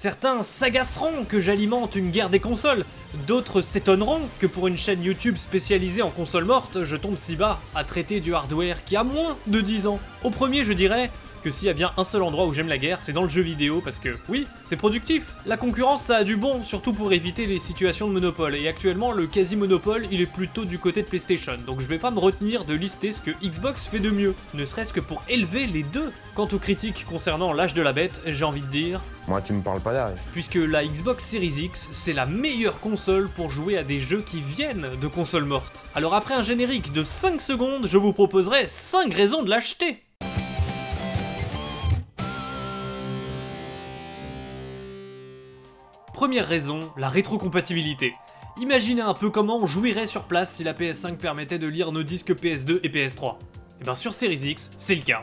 Certains s'agaceront que j'alimente une guerre des consoles, d'autres s'étonneront que pour une chaîne YouTube spécialisée en consoles mortes, je tombe si bas à traiter du hardware qui a moins de 10 ans. Au premier, je dirais que s'il y a bien un seul endroit où j'aime la guerre, c'est dans le jeu vidéo parce que, oui, c'est productif. La concurrence, ça a du bon, surtout pour éviter les situations de monopole, et actuellement, le quasi-monopole, il est plutôt du côté de PlayStation, donc je vais pas me retenir de lister ce que Xbox fait de mieux, ne serait-ce que pour élever les deux. Quant aux critiques concernant l'âge de la bête, j'ai envie de dire... Moi, tu me parles pas d'âge. Puisque la Xbox Series X, c'est la meilleure console pour jouer à des jeux qui viennent de consoles mortes. Alors après un générique de 5 secondes, je vous proposerai 5 raisons de l'acheter. Première raison, la rétrocompatibilité. Imaginez un peu comment on jouirait sur place si la PS5 permettait de lire nos disques PS2 et PS3. Et bien sur Series X, c'est le cas.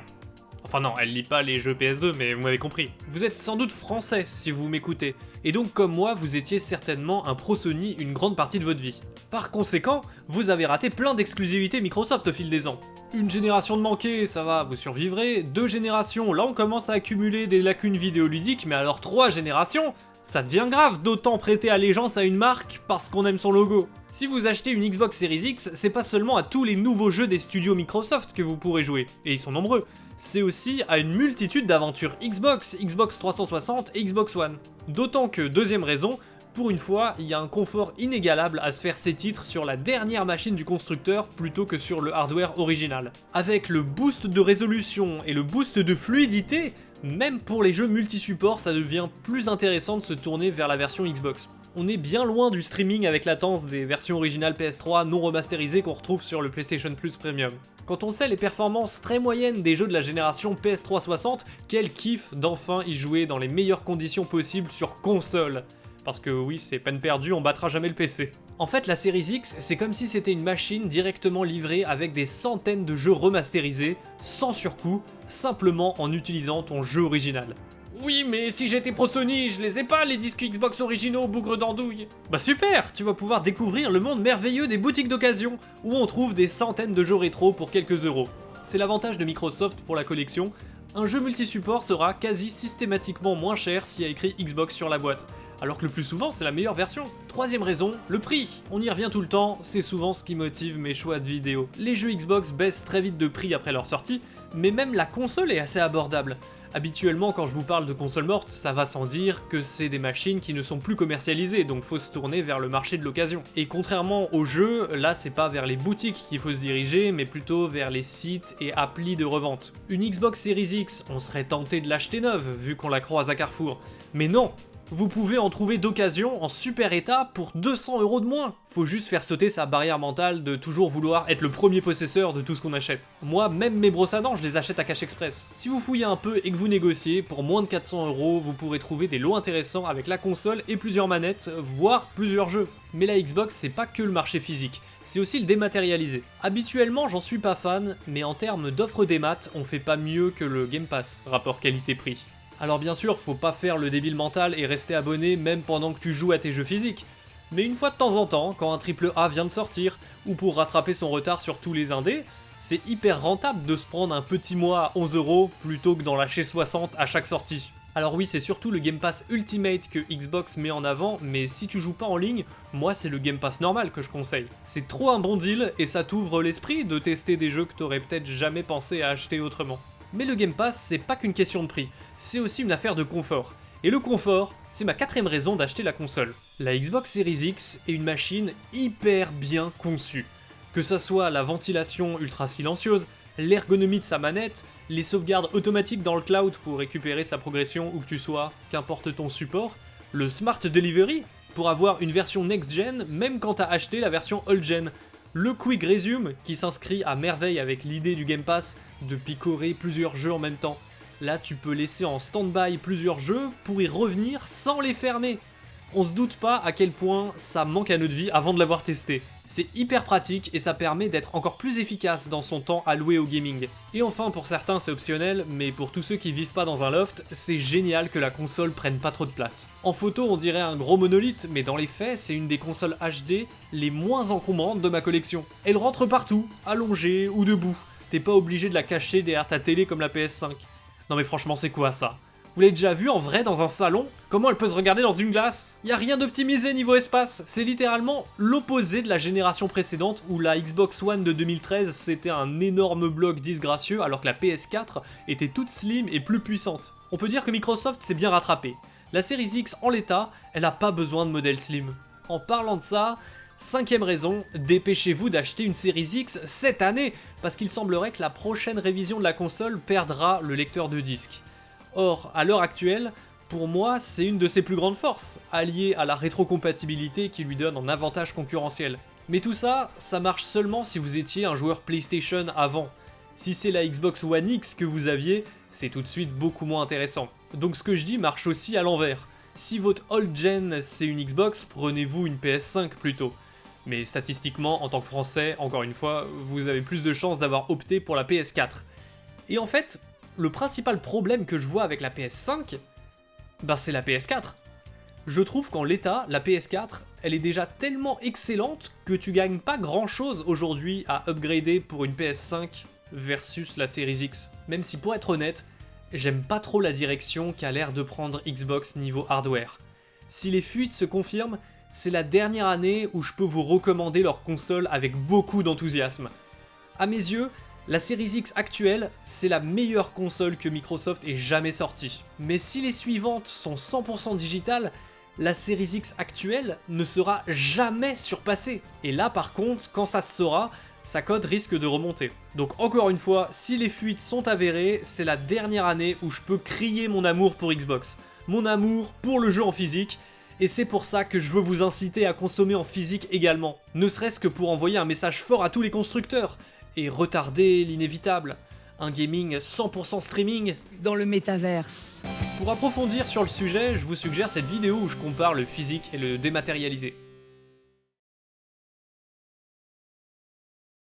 Enfin non, elle lit pas les jeux PS2, mais vous m'avez compris. Vous êtes sans doute français si vous m'écoutez, et donc comme moi, vous étiez certainement un pro Sony une grande partie de votre vie. Par conséquent, vous avez raté plein d'exclusivités Microsoft au fil des ans. Une génération de manquée, ça va, vous survivrez. 2 générations, là on commence à accumuler des lacunes vidéoludiques, mais alors 3 générations, ça devient grave d'autant prêter allégeance à une marque parce qu'on aime son logo. Si vous achetez une Xbox Series X, c'est pas seulement à tous les nouveaux jeux des studios Microsoft que vous pourrez jouer, et ils sont nombreux, c'est aussi à une multitude d'aventures Xbox, Xbox 360 et Xbox One. D'autant que, deuxième raison, pour une fois, il y a un confort inégalable à se faire ses titres sur la dernière machine du constructeur plutôt que sur le hardware original. Avec le boost de résolution et le boost de fluidité, même pour les jeux multi-support, ça devient plus intéressant de se tourner vers la version Xbox. On est bien loin du streaming avec latence des versions originales PS3 non remasterisées qu'on retrouve sur le PlayStation Plus Premium. Quand on sait les performances très moyennes des jeux de la génération PS360, quel kiff d'enfin y jouer dans les meilleures conditions possibles sur console. Parce que oui, c'est peine perdue, on battra jamais le PC. En fait, la Series X, c'est comme si c'était une machine directement livrée avec des centaines de jeux remasterisés, sans surcoût, simplement en utilisant ton jeu original. Oui, mais si j'étais pro Sony, je les ai pas les disques Xbox originaux, bougre d'andouille. Bah super, tu vas pouvoir découvrir le monde merveilleux des boutiques d'occasion, où on trouve des centaines de jeux rétro pour quelques euros. C'est l'avantage de Microsoft pour la collection, un jeu multi-support sera quasi systématiquement moins cher s'il y a écrit Xbox sur la boîte, alors que le plus souvent c'est la meilleure version. Troisième raison, le prix. On y revient tout le temps, c'est souvent ce qui motive mes choix de vidéos. Les jeux Xbox baissent très vite de prix après leur sortie, mais même la console est assez abordable. Habituellement, quand je vous parle de consoles mortes, ça va sans dire que c'est des machines qui ne sont plus commercialisées, donc faut se tourner vers le marché de l'occasion. Et contrairement aux jeux, là c'est pas vers les boutiques qu'il faut se diriger, mais plutôt vers les sites et applis de revente. Une Xbox Series X, on serait tenté de l'acheter neuve, vu qu'on la croise à Carrefour. Mais non! Vous pouvez en trouver d'occasion en super état pour 200 € de moins. Faut juste faire sauter sa barrière mentale de toujours vouloir être le premier possesseur de tout ce qu'on achète. Moi, même mes brosses à dents, je les achète à Cash Express. Si vous fouillez un peu et que vous négociez, pour moins de 400 €, vous pourrez trouver des lots intéressants avec la console et plusieurs manettes, voire plusieurs jeux. Mais la Xbox, c'est pas que le marché physique, c'est aussi le dématérialisé. Habituellement, j'en suis pas fan, mais en termes d'offres démat, on fait pas mieux que le Game Pass, rapport qualité-prix. Alors bien sûr, faut pas faire le débile mental et rester abonné même pendant que tu joues à tes jeux physiques. Mais une fois de temps en temps, quand un AAA vient de sortir, ou pour rattraper son retard sur tous les indés, c'est hyper rentable de se prendre un petit mois à 11 € plutôt que d'en lâcher 60 à chaque sortie. Alors oui, c'est surtout le Game Pass Ultimate que Xbox met en avant, mais si tu joues pas en ligne, moi c'est le Game Pass normal que je conseille. C'est trop un bon deal et ça t'ouvre l'esprit de tester des jeux que t'aurais peut-être jamais pensé à acheter autrement. Mais le Game Pass, c'est pas qu'une question de prix, c'est aussi une affaire de confort. Et le confort, c'est ma 4ème raison d'acheter la console. La Xbox Series X est une machine hyper bien conçue. Que ça soit la ventilation ultra silencieuse, l'ergonomie de sa manette, les sauvegardes automatiques dans le cloud pour récupérer sa progression où que tu sois, qu'importe ton support, le Smart Delivery pour avoir une version next-gen même quand t'as acheté la version old-gen, le Quick Resume qui s'inscrit à merveille avec l'idée du Game Pass de picorer plusieurs jeux en même temps. Là tu peux laisser en stand-by plusieurs jeux pour y revenir sans les fermer. On se doute pas à quel point ça manque à notre vie avant de l'avoir testé. C'est hyper pratique et ça permet d'être encore plus efficace dans son temps alloué au gaming. Et enfin, pour certains c'est optionnel, mais pour tous ceux qui vivent pas dans un loft, c'est génial que la console prenne pas trop de place. En photo on dirait un gros monolithe, mais dans les faits c'est une des consoles HD les moins encombrantes de ma collection. Elle rentre partout, allongée ou debout. T'es pas obligé de la cacher derrière ta télé comme la PS5. Non mais franchement c'est quoi ça ? Vous l'avez déjà vu en vrai dans un salon? Comment elle peut se regarder dans une glace? Y a rien d'optimisé niveau espace, c'est littéralement l'opposé de la génération précédente où la Xbox One de 2013 c'était un énorme bloc disgracieux alors que la PS4 était toute slim et plus puissante. On peut dire que Microsoft s'est bien rattrapé. La Series X en l'état, elle a pas besoin de modèle slim. En parlant de ça, 5ème raison, dépêchez-vous d'acheter une Series X cette année, parce qu'il semblerait que la prochaine révision de la console perdra le lecteur de disque. Or, à l'heure actuelle, pour moi, c'est une de ses plus grandes forces, alliée à la rétrocompatibilité qui lui donne un avantage concurrentiel. Mais tout ça, ça marche seulement si vous étiez un joueur PlayStation avant. Si c'est la Xbox One X que vous aviez, c'est tout de suite beaucoup moins intéressant. Donc ce que je dis marche aussi à l'envers. Si votre old gen c'est une Xbox, prenez-vous une PS5 plutôt. Mais statistiquement, en tant que français, encore une fois, vous avez plus de chances d'avoir opté pour la PS4. Et en fait, le principal problème que je vois avec la PS5, c'est la PS4. Je trouve qu'en l'état, la PS4, elle est déjà tellement excellente que tu gagnes pas grand chose aujourd'hui à upgrader pour une PS5 versus la Series X. Même si pour être honnête, j'aime pas trop la direction qu'a l'air de prendre Xbox niveau hardware. Si les fuites se confirment, c'est la dernière année où je peux vous recommander leur console avec beaucoup d'enthousiasme. À mes yeux, la Series X actuelle, c'est la meilleure console que Microsoft ait jamais sortie. Mais si les suivantes sont 100% digitales, la Series X actuelle ne sera jamais surpassée. Et là par contre, quand ça se saura, sa cote risque de remonter. Donc encore une fois, si les fuites sont avérées, c'est la dernière année où je peux crier mon amour pour Xbox. Mon amour pour le jeu en physique, et c'est pour ça que je veux vous inciter à consommer en physique également. Ne serait-ce que pour envoyer un message fort à tous les constructeurs, et retarder l'inévitable. Un gaming 100% streaming dans le métaverse. Pour approfondir sur le sujet, je vous suggère cette vidéo où je compare le physique et le dématérialisé.